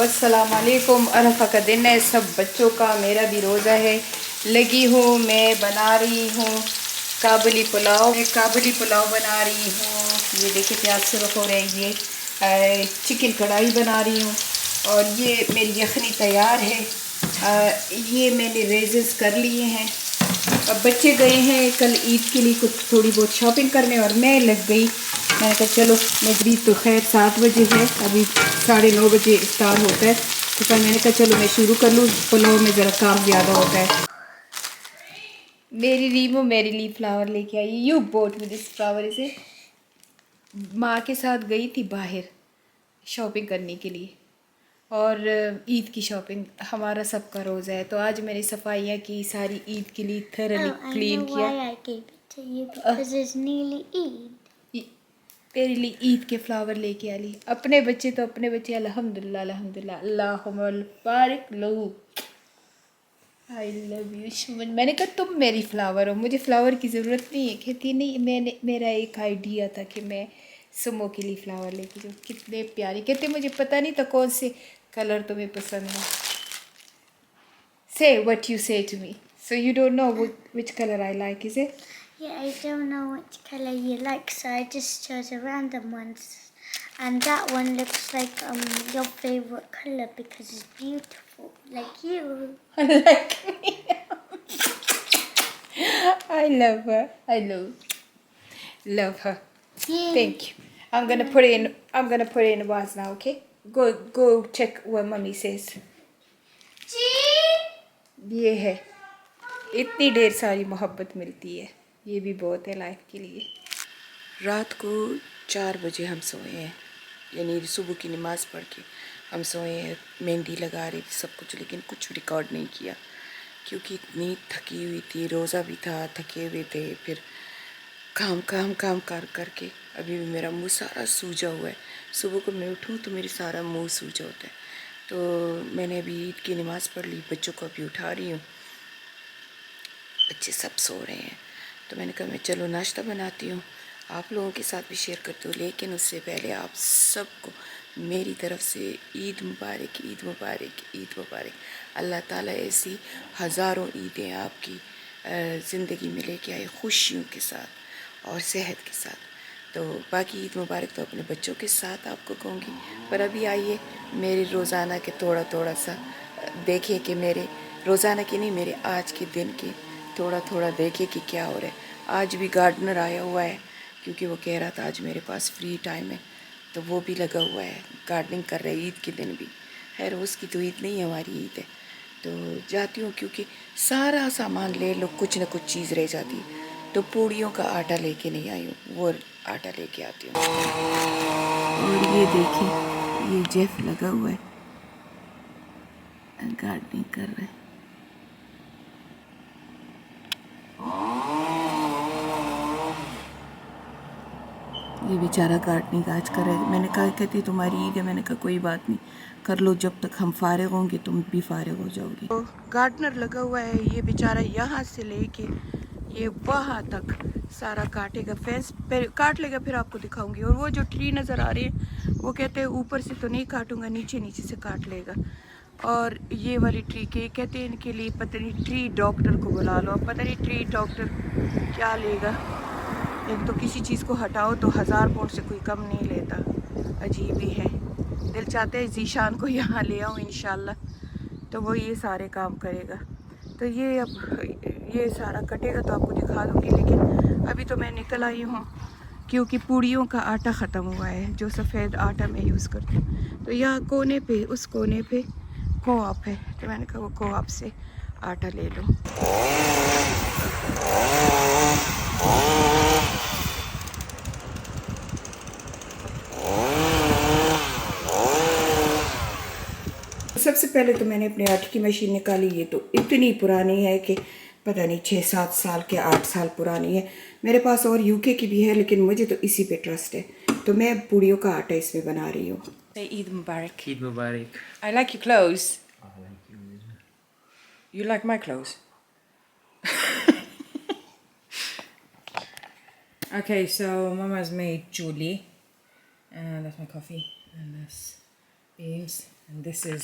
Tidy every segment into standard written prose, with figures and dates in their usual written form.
अस्सलाम वालेकुम। अरफा का दिन है, सब बच्चों का, मेरा भी रोज़ा है। लगी हूँ, मैं बना रही हूँ काबुली पुलाव। मैं काबुली पुलाव बना रही हूँ। ये देखिए प्याज सुरख हो रहे हैं। ये चिकन कढ़ाई बना रही हूँ और ये मेरी यखनी तैयार है। ये मैंने रेज़ेस कर लिए हैं। अब बच्चे गए हैं कल ईद के लिए कुछ थोड़ी बहुत शॉपिंग करने और मैं लग गई। मैंने कहा चलो, मेरी तो खैर 7 बजे है, अभी 9:30 बजे इफ्तार होता है, तो कल मैंने कहा चलो मैं शुरू कर लूँ। पुलाव में ज़रा काम ज़्यादा होता है। मेरी रीमो मेरे लिए फ्लावर लेके आई। You bought with this flower. इसे माँ के साथ गई थी बाहर शॉपिंग करने के लिए और ईद की शॉपिंग। हमारा सबका रोज़ा है तो आज मैंने सफाइयाँ की सारी ईद के लिए, थरली क्लीन किया। तेरे लिए ईद के फ्लावर लेके आई। अपने बच्चे तो अपने बच्चे, अल्हम्दुलिल्लाह अल्हम्दुलिल्लाह, अल्लाहुम्मा बारिक लहू। I love you. मैंने कहा तुम मेरी फ्लावर हो, मुझे फ्लावर की ज़रूरत नहीं है। कहती नहीं, मेरा एक आइडिया था कि मैं सुमो के लिए फ्लावर लेके जाऊँ। कितने प्यारे। कहते मुझे पता नहीं था कौन से कलर तुम्हें पसंद है। Say what you say to me. So you don't know which color I like, is it? Yeah, I don't know which color you like, so I just chose a random one. And that one looks like your favorite color because it's beautiful, like you. Like me. I love her. I love her. Yeah. Thank you. I'm gonna put it in. I'm gonna put it in the vase now. Okay. Go check what mommy says. ये है, इतनी ढेर सारी मोहब्बत मिलती है, ये भी बहुत है लाइफ के लिए। रात को 4 बजे हम सोए हैं, यानी सुबह की नमाज़ पढ़ के हम सोए हैं। मेहंदी लगा रही थी सब कुछ, लेकिन कुछ रिकॉर्ड नहीं किया क्योंकि इतनी थकी हुई थी। रोज़ा भी था, थके हुए थे, फिर काम कर करके अभी भी मेरा मुंह सारा सूजा हुआ है। सुबह को मैं उठूँ तो मेरी सारा मुंह सूजा होता है। तो मैंने अभी ईद की नमाज़ पढ़ ली, बच्चों को अभी उठा रही हूँ, बच्चे सब सो रहे हैं। तो मैंने कहा मैं चलो नाश्ता बनाती हूँ, आप लोगों के साथ भी शेयर करती हूँ। लेकिन उससे पहले आप सबको मेरी तरफ से ईद मुबारक, ईद मुबारक, ईद मुबारक। अल्लाह ताला ऐसी हज़ारों ईदें आपकी ज़िंदगी में लेके आए, खुशियों के साथ और सेहत के साथ। तो बाकी ईद मुबारक तो अपने बच्चों के साथ आपको कहूँगी। पर अभी आइए मेरे रोज़ाना के थोड़ा सा देखिए कि मेरे रोज़ाना के नहीं, मेरे आज के दिन के थोड़ा देखिए कि क्या हो रहा है। आज भी गार्डनर आया हुआ है क्योंकि वो कह रहा था आज मेरे पास फ्री टाइम है, तो वो भी लगा हुआ है, गार्डनिंग कर रहा है ईद के दिन भी। खैर उसकी तो ईद नहीं है, हमारी ईद है। तो जाती हूँ क्योंकि सारा सामान ले लो, कुछ न कुछ चीज़ रह जाती है। तो पूड़ियों का आटा लेके नहीं आई हूँ, वो आटा लेके आती हूँ। और ये देखिए, ये जेफ लगा हुआ है, गार्डनिंग कर रहा है। ये बेचारा गार्डनिंग आज कर रहा है। मैंने कहा, कहती तुम्हारी ईद है। मैंने कहा कोई बात नहीं, कर लो, जब तक हम फारिग होंगे तुम भी फारिग हो जाओगी। तो गार्डनर लगा हुआ है, ये बेचारा यहाँ से लेके ये वहाँ तक सारा काटेगा, फेंस काट लेगा, फिर आपको दिखाऊंगी। और वो जो ट्री नज़र आ रही है वो कहते हैं ऊपर से तो नहीं काटूंगा, नीचे से काट लेगा। और ये वाली ट्री के कहते हैं इनके लिए पता नहीं, ट्री डॉक्टर को बुला लो। अब पता नहीं ट्री डॉक्टर क्या लेगा। एक तो किसी चीज़ को हटाओ तो 1000 पाउंड से कोई कम नहीं लेता। अजीब ही है। दिल चाहते हैं जीशान को यहाँ ले आऊँ इंशाल्लाह, तो वो ये सारे काम करेगा। तो ये अब ये सारा कटेगा तो आपको दिखा दूँगी। लेकिन अभी तो मैं निकल आई हूँ क्योंकि पूड़ियों का आटा ख़त्म हुआ है, जो सफ़ेद आटा मैं यूज़ करती हूँ। तो यहाँ कोने पे, उस कोने पे कोऑप है, तो मैंने कहा वो कोऑप से आटा ले लो। सबसे पहले तो मैंने अपने आटे की मशीन निकाली। ये तो इतनी पुरानी है कि पता नहीं 6-7 साल के 8 साल पुरानी है। मेरे पास और यूके की भी है, लेकिन मुझे तो इसी पे ट्रस्ट है। तो मैं पूड़ियों का आटा इसमें बना रही हूँ। ईद मुबारक। Eid Mubarak. I like your clothes. I like you. You like my clothes? Okay, so Mama's made chuli, and that's my coffee, and that's beans. And this is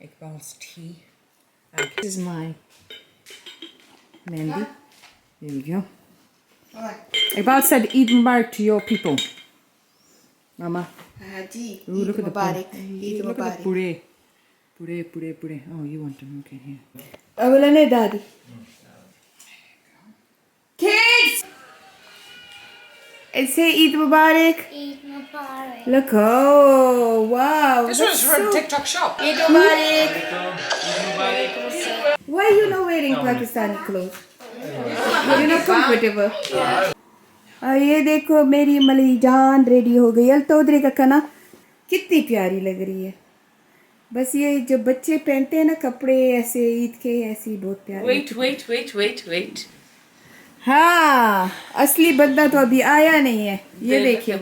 Iqbal's tea. This is my Mandy. There we go. Iqbal said Eid Mubarak to your people. Mama. Haji. Ooh, look at the Mubarak. puree. Eid Look at the Mubarak. puree. Oh, you want them? Okay, here. Awalane Daddy. Kids! Say Eid Mubarak. Eid Mubarak. Look, oh, wow. This was from TikTok shop. Eid Mubarak. Why are you not wearing Pakistani clothes? You're not comfortable. ये देखो मेरी मली जान ready हो गई। अल तोदरे का कना कितनी प्यारी लग रही है। बस ये जो बच्चे पहनते हैं ना कपड़े ऐसे ईद के, ऐसे बहुत प्यारे। Wait. हाँ, असली बंदा तो अभी आया नहीं है। ये देखिए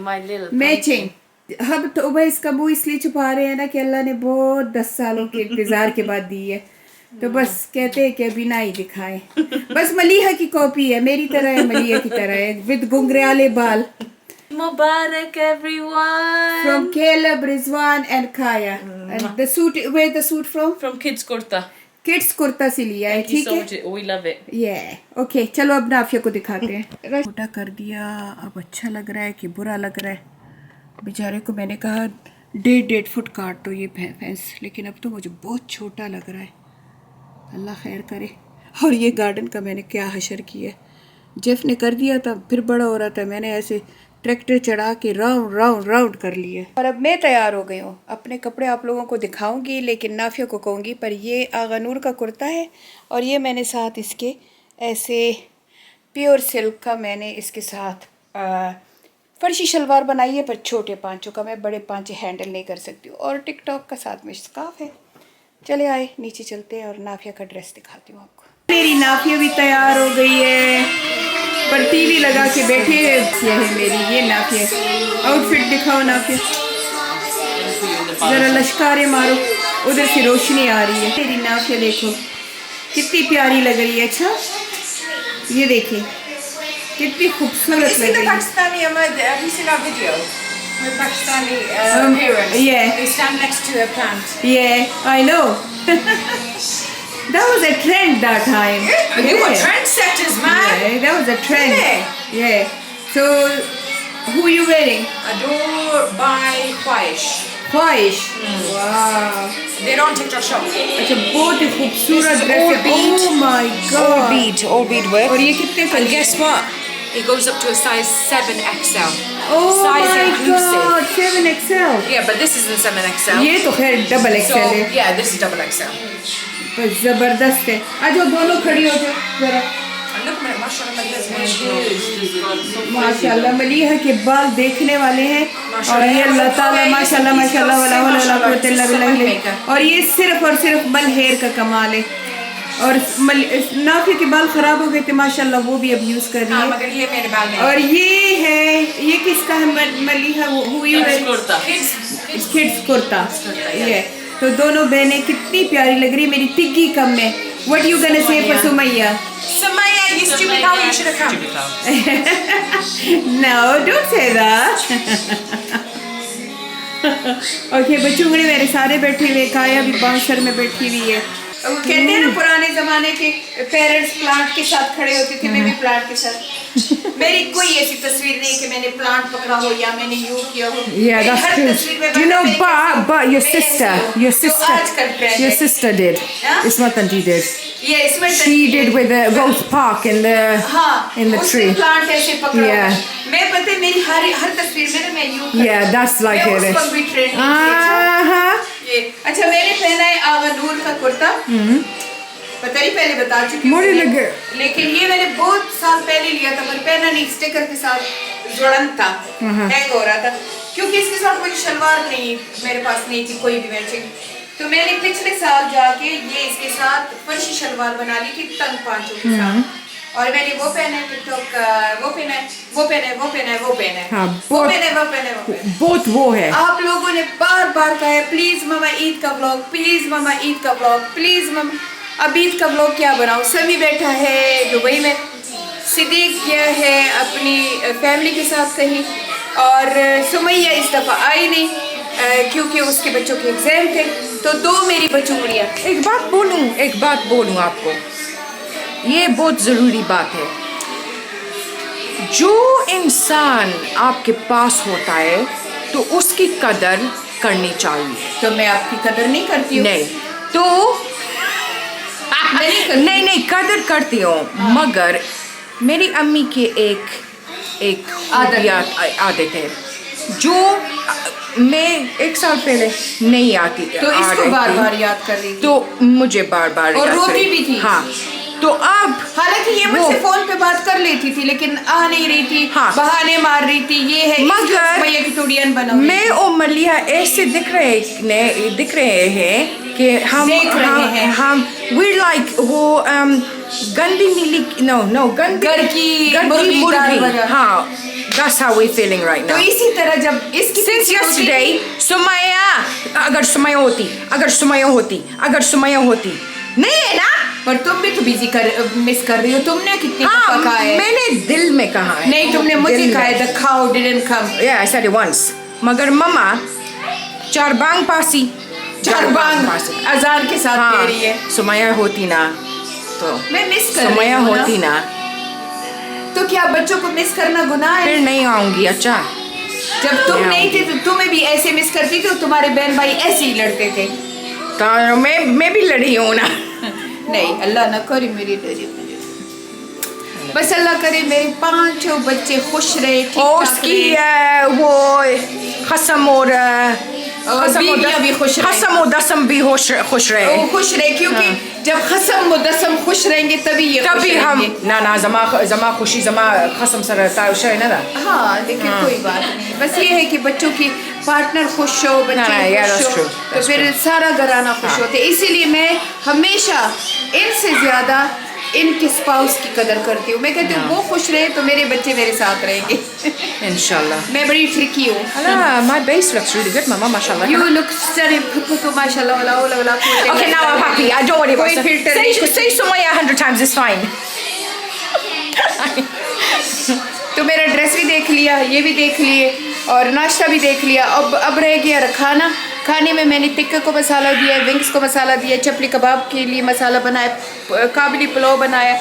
मैचिंग। हम तो भाई इसका मुंह इसलिए छुपा रहे हैं ना कि अल्लाह ने बहुत 10 सालों के इंतजार के बाद दी है, तो बस कहते हैं कि अभी ना ही दिखाएं। बस मलीहा की कॉपी है, मेरी तरह है, मलीहा की तरह है, विद गुंगराले बाल। Mubarak everyone. From Caleb, Rizwan and Kaya. And the suit, where the suit from? From Kids Kurta. Kids kurta से लिया है, ठीक है। We love it. ओके, चलो अब नाफिया को दिखाते हैं। छोटा कर दिया, अब अच्छा लग रहा है कि बुरा लग रहा है? बेचारे को मैंने कहा 1.5 फुट काट दो ये फैंस, लेकिन अब तो मुझे बहुत छोटा लग रहा है। अल्लाह खैर करे। और ये गार्डन का मैंने क्या हशर किया, जेफ ने कर दिया था, फिर बड़ा हो रहा था, मैंने ऐसे ट्रैक्टर चढ़ा के राउंड कर लिया। और अब मैं तैयार हो गई हूँ। अपने कपड़े आप लोगों को दिखाऊंगी, लेकिन नाफिया को कहूँगी। पर ये आगा नूर का कुर्ता है, और ये मैंने साथ इसके ऐसे प्योर सिल्क का मैंने इसके साथ फर्शी शलवार बनाई है, पर छोटे पांचों का, मैं बड़े पांचे हैंडल नहीं कर सकती हूँ। और टिकटॉक का साथ में स्कार्फ है। चले आए नीचे चलते हैं और नाफिया का ड्रेस दिखाती हूँ आपको। मेरी नाफिया भी तैयार हो गई है, पर टीवी लगा के बैठे है। ये है मेरी, ये नाफिया। आउटफिट दिखाओ नाफिया, जरा लश्कारे मारो, उधर से रोशनी आ रही है। मेरी नाफिया देखो कितनी प्यारी लग रही है। अच्छा ये देखिए कितनी खूबसूरत लग रही है। Pakistani, have you seen our video? With Pakistani parents. Yeah. They stand next to a plant. Yeah, I know. That was a trend that time. You were trendsetters, man. Yeah, that was a trend. Really? Yeah. So, who are you wearing? Adore by Khwahish. Khwahish. Wow. They're on TikTok shop. अच्छा बहुत ही खूबसूरत dress all है। bead. Oh my God. All bead work. और ये कितने का? And guess what? It goes up to a size 7XL. Oh size my inclusive. God, 7XL. Yeah, but this isn't 7XL. ये तो खैर डबल So एक्सेल है। yeah, this is double XL. बस जबरदस्त है। आज वो दोनों खड़ी हो जाओ जरा। And look, mashallah, Malia's माशाल्लाह मलीहा के बाल देखने वाले हैं, और ये अल्लाह ताला माशाल्लाह माशाल्लाह वला वला वला कुव्वता इल्ला बिल्लाह। और ये सिर्फ और सिर्फ मल हेयर का कमाल है। और नाफिया के बाल खराब हो गए थे माशाल्लाह, वो भी अब यूज कर रही है। मगर ये मेरे बाल नहीं। और ये है, ये किसका है? मलीहा हुई किड्स कुर्ता। ये तो दोनों बहनें कितनी प्यारी लग रही है। मेरी तिग्गी कम है। What you gonna say for Sumaya? Sumaya, you stupid cow, you should have come. No, don't say that. Okay, बच्चों मेरे सारे बैठे हुए, काया भी बांसर में बैठी हुई है। वो कहते हैं ना पुराने जमाने के पेरेंट्स प्लांट के साथ खड़े होते थे, मैं भी प्लांट के साथ। मेरी कोई ऐसी तस्वीर नहीं कि मैंने प्लांट पकड़ा हो या मैंने यूं किया हो। Yeah, that's true. You know, but your sister did. Yeah? Ismat Aunty did. ये इसमें She did with the Rose Park in the उसने tree. प्लांट ऐसे पकड़ा Yeah. हुआ। मैं पता है मेरी हर तस्वीर में ना मैं यूं करती हूँ। Yeah, that's like मैं it. उस वक्त भी ट्रेंडिंग थी। Uh-huh. ये अच्छा मैंने पहना है आगा नूर का कुर्ता। पता नहीं पहले बता चुकी हूँ, लेकिन ये मैंने बहुत साल पहले लिया था, पर पहना नहीं, स्टिकर के साथ जुड़न था, हैंग हो रहा था, क्योंकि इसके साथ मुझे शलवार नहीं, मेरे पास नहीं थी कोई भी मैचिंग। तो मैंने पिछले साल जाके ये इसके साथ फर्शी शलवार बना ली थी तंग पांचों के साथ, और मैंने वो पहना है टिकटॉक, वो पहना है, वो पहना है, वो पहना है, वो पहना है, वो पहना है, वो पहना है, वो पहना है। बहुत वो है। आप लोगों ने बार बार कहा है प्लीज मामा ईद का व्लॉग, प्लीज मामा ईद का व्लॉग, प्लीज मामा। अब ईद का व्लॉग क्या बनाऊँ? समी बैठा है दुबई में, सिद्दीक गया है अपनी फैमिली के साथ कहीं, और सुमैया इस दफ़ा आई नहीं, क्योंकि उसके बच्चों के एग्जाम थे, तो 2 मेरी बचूड़ियाँ। एक बात बोलूं आपको, ये बहुत ज़रूरी बात है। जो इंसान आपके पास होता है तो उसकी कदर करनी चाहिए। तो मैं आपकी कदर नहीं करती हूँ। नहीं तो नहीं कदर करती हूँ, मगर मेरी अम्मी के एक आदत है जो मैं 1 साल पहले नहीं आती, तो इसको बार बार याद कर रही थी, तो मुझे बार बार और रोती भी थी। हाँ, तो अब हालांकि ये मुझसे फोन पे बात कर लेती थी, लेकिन आ नहीं रही थी। हाँ, बहाने मार रही थी। ये है मगर भैया की तोड़ियन बना। मैं और मलिया ऐसे दिख रहे हैं कि हम वी लाइक वो गंदी नीली घर की मुर्गी। हाँ, that's how we're feeling right now. तो इसी तरह जब इसकी Since yesterday, अगर सुमैया होती नहीं है ना, पर तुम भी तो मिस कर रही हो। तुमने कितने हाँ, कहा है? मैंने दिल में कहा है। नहीं, तुमने मुझे कहा है the cow didn't come. Yeah, I said it once. मगर मम्मा चारबांग पासी अजान के साथ कह रही है। सुमैया होती ना तो मैं मिस कर रही सुमैया हूँ होती ना तो क्या बच्चों को मिस करना गुनाह है? फिर नहीं आऊंगी। अच्छा, जब तुम नहीं थे तो तुम्हें भी ऐसे मिस करती थी, तुम्हारे बहन भाई ऐसे ही लड़ते थे। तो मैं भी लड़ी हूँ ना। नहीं, अल्लाह ना करे मेरी डरी मुझे। बस अल्लाह करे मेरे 5 बच्चे खुश रहे, और उसकी वो खसम और बीवियां भी खुश रहे। खसम और दसम भी खुश रहे। वो खुश रहे क्योंकि जब खसम और दसम खुश रहेंगे तभी हम ना जमा खुशी जमा खसम सर ताउशे ना। हाँ, लेकिन कोई बात नहीं। बस ये है कि बच्चों की पार्टनर खुश हो, बच्चे खुश हो, तो फिर सारा घराना खुश होते। इसीलिए मैं हमेशा इनसे ज्यादा इनके स्पाउस की कदर करती हूँ। मैं कहती हूँ वो खुश रहे तो मेरे बच्चे मेरे साथ रहेंगे इंशाल्लाह। मैं बड़ी ट्रिकी हूँ। My base looks really good, Mama. Mashallah. You look stunning. माशाल्लाह वाला Okay, now I'm happy. I don't worry about it. Say Sumaya 100 times. It's fine. तो मेरा ड्रेस भी देख लिया, ये भी देख लिए और नाश्ता भी देख लिया। अब रह गया खाना। खाने में मैंने टिक्का को मसाला दिया, विंग्स को मसाला दिया, चपली कबाब के लिए मसाला बनाया, काबुली पुलाव बनाया,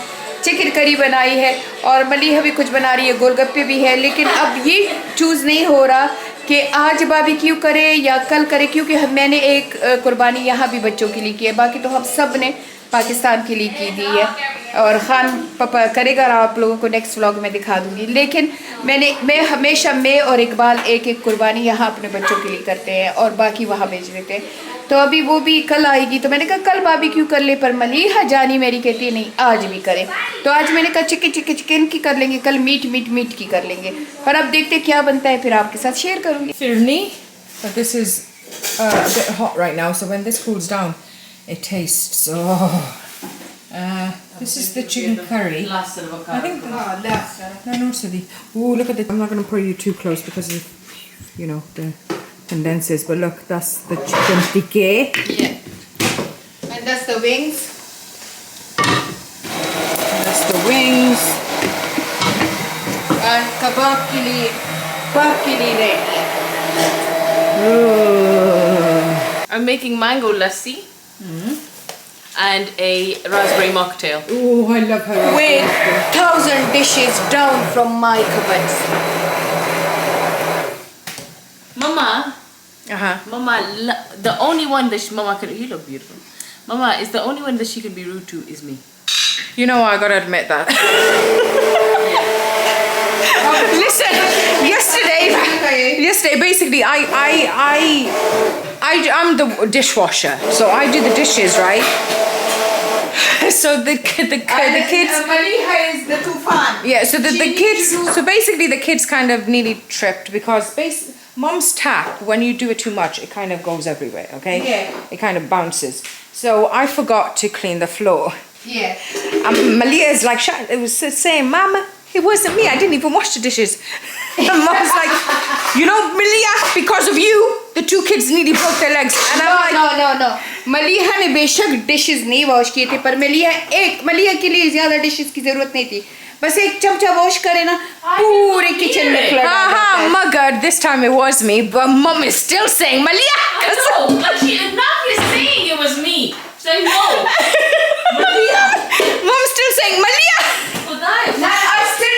चिकन करी बनाई है और मलिहा भी कुछ बना रही है, गोलगप्पे भी है। लेकिन अब ये चूज़ नहीं हो रहा कि आज बारबेक्यू करे या कल करे, क्योंकि मैंने एक कुर्बानी यहाँ भी बच्चों के लिए की है, बाकी तो हम सब ने पाकिस्तान के लिए की दी है। और खान पापा करेगा, आप लोगों को नेक्स्ट व्लॉग में दिखा दूंगी। लेकिन मैं हमेशा और इकबाल एक कुर्बानी यहाँ अपने बच्चों के लिए करते हैं और बाकी वहाँ भेज देते हैं। तो अभी वो भी कल आएगी, तो मैंने कहा कल बारबेक्यू कर ले, पर मलिहा जानी मेरी कहती है नहीं आज भी करें। तो आज मैंने कहा चिकन की कर लेंगे, कल मीट की कर लेंगे। पर अब देखते क्या बनता है, फिर आपके साथ शेयर करूँगी। Firni, but this is a bit hot right now, so when this cools down, it tastes. This is the chicken curry. I think. No, Sadi. Oh, look at it. I'm not going to put you too close because of, the condensers. But look, that's the chicken tikka. Yeah. And that's the wings. That's the wings. And kebab ke liye ready. I'm making mango lassi and a raspberry mocktail. Oh, I love her. With 1,000 dishes down from my cupboards. Mama, Uh-huh. the only one that Mama can. You look beautiful. Mama is the only one that she can be rude to is me. You know, I gotta admit that. Listen, yesterday, basically, I'm the dishwasher, so I do the dishes, right? So the kids. Maliha is the tufan. Yeah, so the kids. So basically, the kids kind of nearly tripped because Mom's tap, when you do it too much, it kind of goes everywhere. Okay. Yeah. It kind of bounces. So I forgot to clean the floor. Yeah. Malia is like, it was saying, Mama, it wasn't me. I didn't even wash the dishes. And Mom's like, Malia, because of you, the 2 kids nearly broke their legs. And I'm like, no. Maliha ने बेशक dishes नहीं wash किए थे, पर मलिहा के लिए ज़्यादा dishes की ज़रूरत नहीं थी। बस एक चमचा वॉश करे ना पूरे किचन में फ्लड आ जाता है। Magar, this time it was me, but mom is still saying Malia. No, but she not is saying it was me. Say no. Malia. Mom's still saying Malia. I still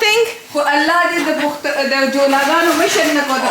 thing? Allah did the Jolagan mission na ko the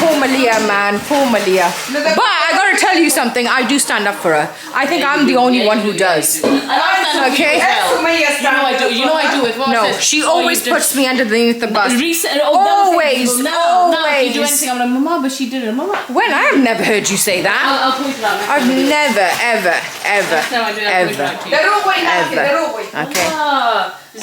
poor Malia man, poor Malia. But I gotta tell you something, I do stand up for her. I think I'm the only one who does. Okay. You know I do. You know I do. If No, she always puts me underneath the bus. Always, Now, if you do always. anything, I'm like, Mama, but she did it. Mama. When? I have never heard you say that. I'll point it out. I've never, ever, ever, Next time I do that, I'll point it ever, out to you. ever. Okay.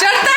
Charte?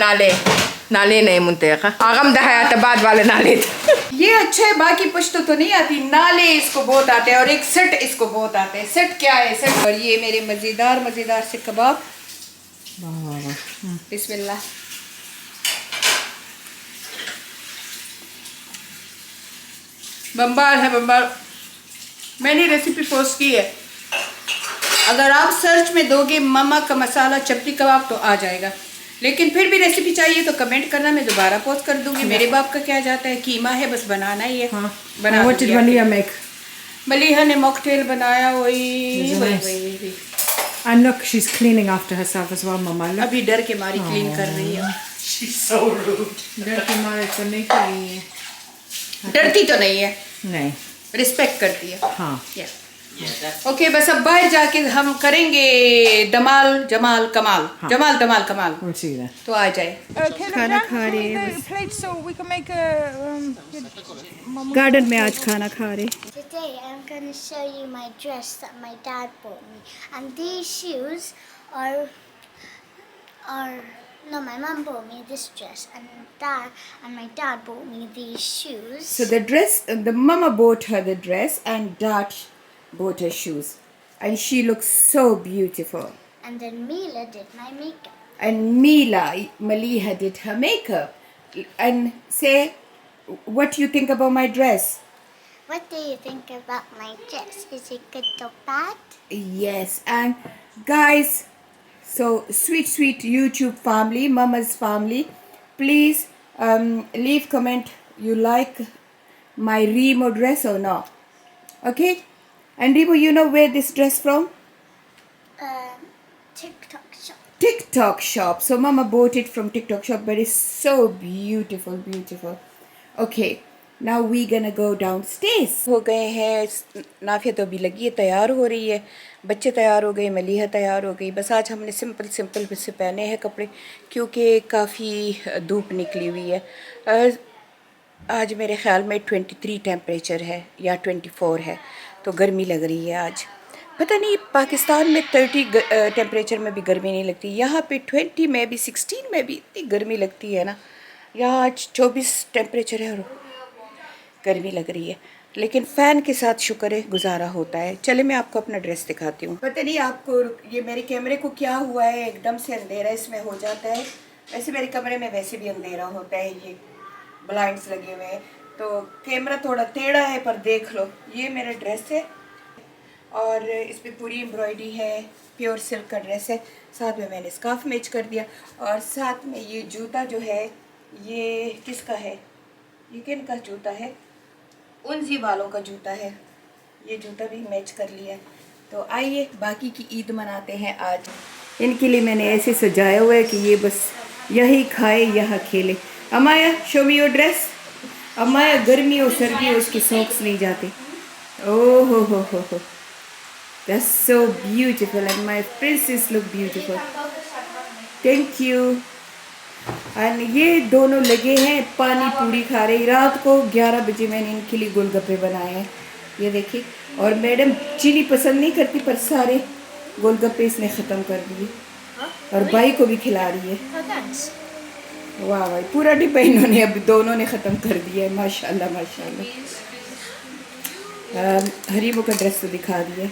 Nale. Nale नहीं मुनते का आगम दहाया बाद वाले नाले ये अच्छा है, बाकी पश्तो तो नहीं आती। नाले इसको बहुत आते हैं और एक सेट इसको बहुत आते हैं। सेट क्या है सेट? और ये मेरे मजेदार से कबाब। बिस्मिल्लाह। बम्बार है बम्बार। मैंने रेसिपी पोस्ट की है, अगर आप सर्च में दोगे मम्मा का मसाला चपटी कबाब तो आ जाएगा। लेकिन फिर भी रेसिपी चाहिए तो कमेंट करना, मैं दोबारा पोस्ट कर दूंगी। मेरे बाप का क्या जाता है, कीमा है बस बनाना ही है। बना What did Malia make? Maliha ने मॉकटेल बनाया। वही And look, she's cleaning after herself as well, Mama. Look. अभी डर के मारी क्लीन कर रही है। She's so rude. डर के मारे तो नहीं कर रही है। डरती तो नहीं है, नहीं। रिस्पेक्ट करती है। हाँ। ओके बस अब बाहर जाके हम करेंगे दमाल जमाल कमाल। जमाल दमाल कमाल। We'll see that. तो आ जाए। खाना खा रहे हैं, Plate so we can make a. Garden में आज खाना खा रहे। Today I'm going to show you my dress that my dad bought me, and these shoes are no, my mum bought me this dress, and my dad bought me these shoes. So the mama bought her the dress and dad bought her shoes, and she looks so beautiful. And then Mila did my makeup. And Maliha did her makeup. And say, what do you think about my dress? What do you think about my dress? Is it good or bad? Yes, and guys, so sweet YouTube family, mama's family, please leave comment you like my Remo dress or not. Okay? And Remo, you know where this dress from? TikTok shop. TikTok shop. So mama bought it from TikTok shop, but it's so beautiful. Okay, now we gonna go downstairs. हो गए हैं, नाफिया तो अभी लगी है, तैयार हो रही है, बच्चे तैयार हो गए, मलिहा तैयार हो गई। बस आज हमने सिंपल से पहने हैं कपड़े, क्योंकि काफ़ी धूप निकली हुई है। आज मेरे ख्याल में 23 टेम्परेचर है या 24 है, तो गर्मी लग रही है आज। पता नहीं पाकिस्तान में 30 टेम्परेचर में भी गर्मी नहीं लगती, यहाँ पे 20 में भी 16 में भी इतनी गर्मी लगती है ना। यहाँ आज 24 टेम्परेचर है और गर्मी लग रही है, लेकिन फ़ैन के साथ शुक्र है गुजारा होता है। चले मैं आपको अपना ड्रेस दिखाती हूँ। पता नहीं आपको ये मेरे कैमरे को क्या हुआ है, एकदम से अंधेरा इसमें हो जाता है। वैसे मेरे कमरे में वैसे भी अंधेरा होता है, ये ब्लाइंड्स लगे हुए हैं तो कैमरा थोड़ा टेढ़ा है, पर देख लो ये मेरा ड्रेस है और इस पर पूरी एम्ब्रॉयडरी है, प्योर सिल्क का ड्रेस है। साथ में मैंने स्कार्फ मैच कर दिया और साथ में ये जूता जो है ये किसका है, ये किन का जूता है, उनसी वालों का जूता है, ये जूता भी मैच कर लिया। तो आइए बाकी की ईद मनाते हैं आज। इनके लिए मैंने ऐसे सजाया हुआ है कि ये बस यही खाए यहाँ खेले। अमाया शो मी योर ड्रेस। अमाया गर्मी हो सर्दी हो उसके सॉक्स नहीं जाते। ओह हो that's so beautiful and my princess look beautiful. Thank you. और ये दोनों लगे हैं पानी पूरी खा रहे। रात को 11 बजे मैंने इनके लिए गोलगप्पे बनाए हैं, ये देखिए। और मैडम चीनी पसंद नहीं करती, पर सारे गोलगप्पे इसने ख़त्म कर दिए और भाई को भी खिला रही है। वाह भाई, पूरा डिब्बा इन्होंने अब दोनों ने ख़त्म कर दिया है। माशाल्लाह माशाल्लाह। हरीबो का ड्रेस तो दिखा दिया।